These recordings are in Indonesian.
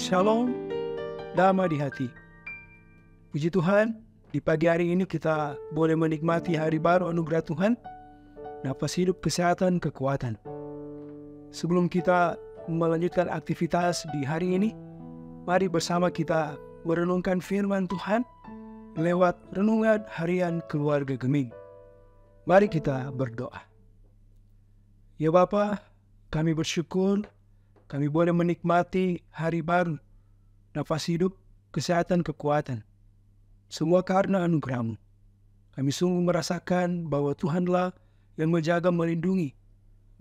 Shalom, damai di hati. Puji Tuhan, di pagi hari ini kita boleh menikmati hari baru anugerah Tuhan, napas hidup, kesehatan, kekuatan. Sebelum kita melanjutkan aktivitas di hari ini, mari bersama kita merenungkan firman Tuhan lewat renungan harian keluarga Geming. Mari kita berdoa. Ya Bapa, kami bersyukur kami boleh menikmati hari baru, nafas hidup, kesehatan, kekuatan. Semua karena anugerah-Mu. Kami sungguh merasakan bahwa Tuhanlah yang menjaga, melindungi,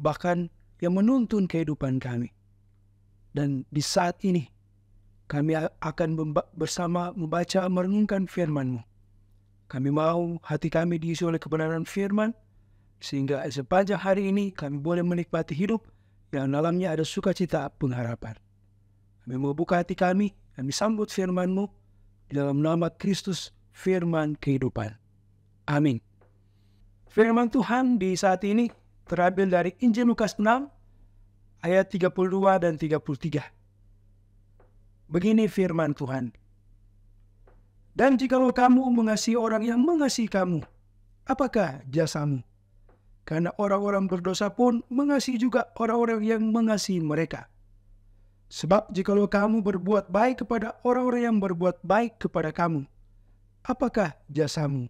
bahkan yang menuntun kehidupan kami. Dan di saat ini, kami akan bersama membaca, merenungkan firman-Mu. Kami mau hati kami diisi oleh kebenaran firman, sehingga sepanjang hari ini kami boleh menikmati hidup yang dalamnya ada sukacita pengharapan. Kami membuka hati kami sambut firman-Mu di dalam nama Kristus, firman kehidupan. Amin. Firman Tuhan di saat ini terambil dari Injil Lukas 6 ayat 32 dan 33. Begini firman Tuhan. Dan jikalau kamu mengasihi orang yang mengasihi kamu, apakah jasamu? Karena orang-orang berdosa pun mengasihi juga orang-orang yang mengasihi mereka. Sebab jikalau kamu berbuat baik kepada orang-orang yang berbuat baik kepada kamu, apakah jasamu?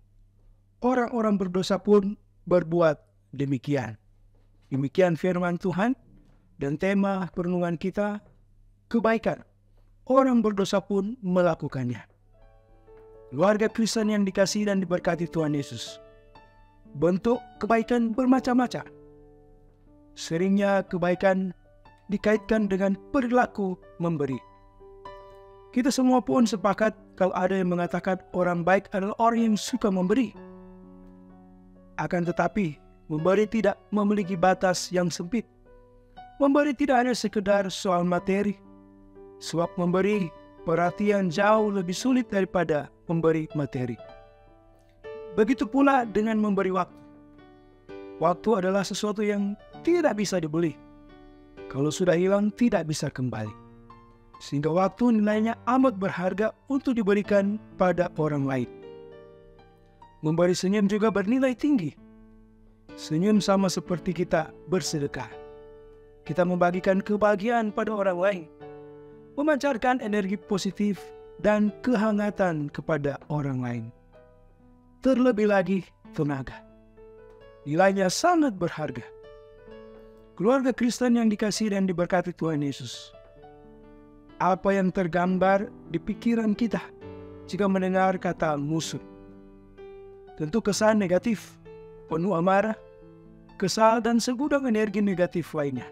Orang-orang berdosa pun berbuat demikian. Demikian firman Tuhan, dan tema perenungan kita, kebaikan. Orang berdosa pun melakukannya. Keluarga Kristen yang dikasihi dan diberkati Tuhan Yesus. Bentuk kebaikan bermacam-macam. Seringnya kebaikan dikaitkan dengan perilaku memberi. Kita semua pun sepakat kalau ada yang mengatakan orang baik adalah orang yang suka memberi. Akan tetapi, memberi tidak memiliki batas yang sempit. Memberi tidak hanya sekedar soal materi, sebab memberi perhatian jauh lebih sulit daripada memberi materi. Begitu pula dengan memberi waktu. Waktu adalah sesuatu yang tidak bisa dibeli. Kalau sudah hilang, tidak bisa kembali. Sehingga waktu nilainya amat berharga untuk diberikan pada orang lain. Memberi senyum juga bernilai tinggi. Senyum sama seperti kita bersedekah. Kita membagikan kebahagiaan pada orang lain. Memancarkan energi positif dan kehangatan kepada orang lain. Terlebih lagi tenaga. Nilainya sangat berharga. Keluarga Kristen yang dikasihi dan diberkati Tuhan Yesus. Apa yang tergambar di pikiran kita jika mendengar kata musuh? Tentu kesan negatif, penuh amarah, kesal, dan segudang energi negatif lainnya.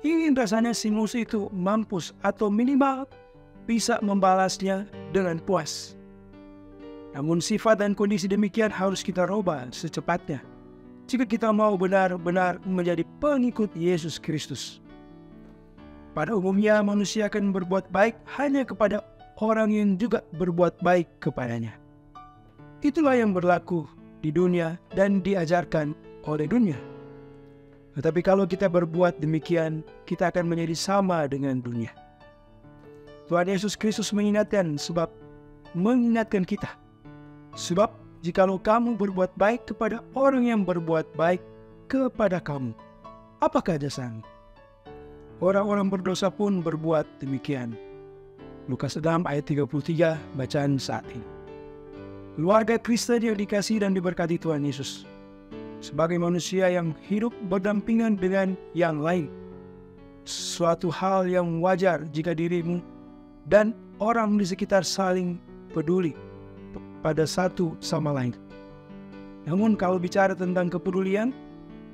Ingin rasanya si musuh itu mampus atau minimal bisa membalasnya dengan puas. Namun sifat dan kondisi demikian harus kita rubah secepatnya jika kita mau benar-benar menjadi pengikut Yesus Kristus. Pada umumnya manusia akan berbuat baik hanya kepada orang yang juga berbuat baik kepadanya. Itulah yang berlaku di dunia dan diajarkan oleh dunia. Tetapi kalau kita berbuat demikian, kita akan menjadi sama dengan dunia. Tuhan Yesus Kristus mengingatkan kita. Sebab jikalau kamu berbuat baik kepada orang yang berbuat baik kepada kamu, apakah jasamu? Orang-orang berdosa pun berbuat demikian. Lukas 6 ayat 33 bacaan saat ini. Keluarga Kristen yang dikasihi dan diberkati Tuhan Yesus. Sebagai manusia yang hidup berdampingan dengan yang lain, suatu hal yang wajar jika dirimu dan orang di sekitar saling peduli pada satu sama lain. Namun kalau bicara tentang kepedulian,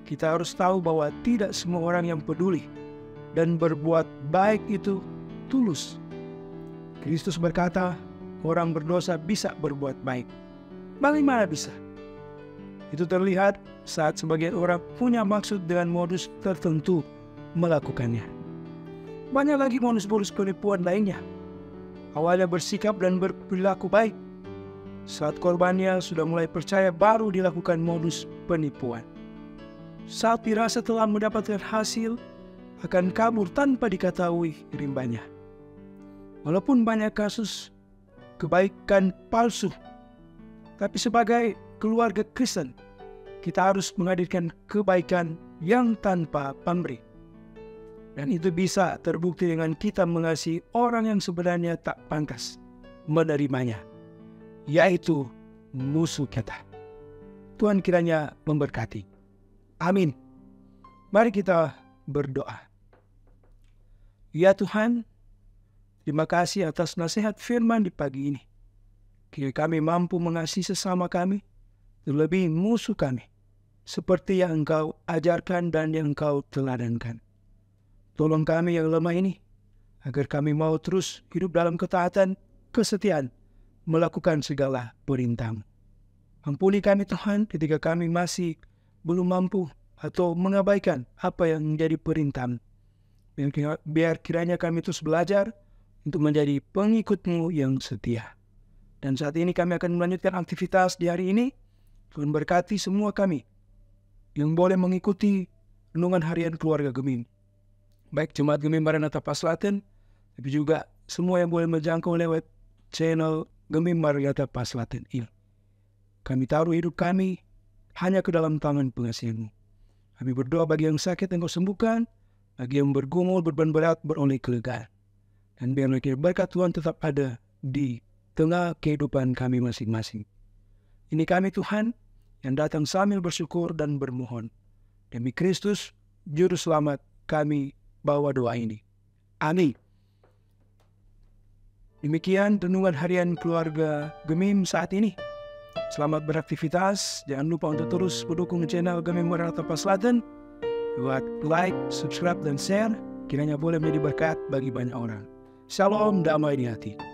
kita harus tahu bahwa tidak semua orang yang peduli dan berbuat baik itu tulus. Kristus berkata, orang berdosa bisa berbuat baik. Bagaimana bisa? Itu terlihat saat sebagian orang punya maksud dengan modus tertentu melakukannya. Banyak lagi modus-modus penipuan lainnya. Awalnya bersikap dan berperilaku baik. Saat korbannya sudah mulai percaya, baru dilakukan modus penipuan. Saat dirasa telah mendapatkan hasil, akan kabur tanpa diketahui rimbanya. Walaupun banyak kasus kebaikan palsu, tapi sebagai keluarga Kristen, kita harus menghadirkan kebaikan yang tanpa pamrih. Dan itu bisa terbukti dengan kita mengasihi orang yang sebenarnya tak pantas menerimanya, yaitu musuh kita. Tuhan kiranya memberkati. Amin. Mari kita berdoa. Ya Tuhan, terima kasih atas nasihat firman di pagi ini. Kiranya kami mampu mengasihi sesama kami, terlebih musuh kami, seperti yang Engkau ajarkan dan yang Engkau teladankan. Tolong kami yang lemah ini, agar kami mau terus hidup dalam ketaatan, kesetiaan, melakukan segala perintah-Mu. Ampuni kami Tuhan ketika kami masih belum mampu atau mengabaikan apa yang menjadi perintah-Mu. Biar kiranya kami terus belajar untuk menjadi pengikut-Mu yang setia. Dan saat ini kami akan melanjutkan aktivitas di hari ini. Tuhan berkati semua kami yang boleh mengikuti renungan harian keluarga Gemim. Baik Jemaat Gemim Maranatha Paslaten, tapi juga semua yang boleh menjangkau lewat channel Gemim Maranatha Paslaten ini. Kami taruh hidup kami hanya ke dalam tangan pengasihan-Mu. Kami berdoa bagi yang sakit Engkau sembuhkan, bagi yang bergumul, beban berat, beroleh kelegaan. Dan biarlah berkat Tuhan tetap ada di tengah kehidupan kami masing-masing. Ini kami Tuhan yang datang sambil bersyukur dan bermohon. Demi Kristus, Juru Selamat, kami bawa doa ini. Amin. Demikian renungan harian keluarga Gemim saat ini. Selamat beraktivitas. Jangan lupa untuk terus mendukung channel Gemim Maranatha Paslaten. Buat like, subscribe, dan share. Kiranya boleh menjadi berkat bagi banyak orang. Shalom, damai di hati.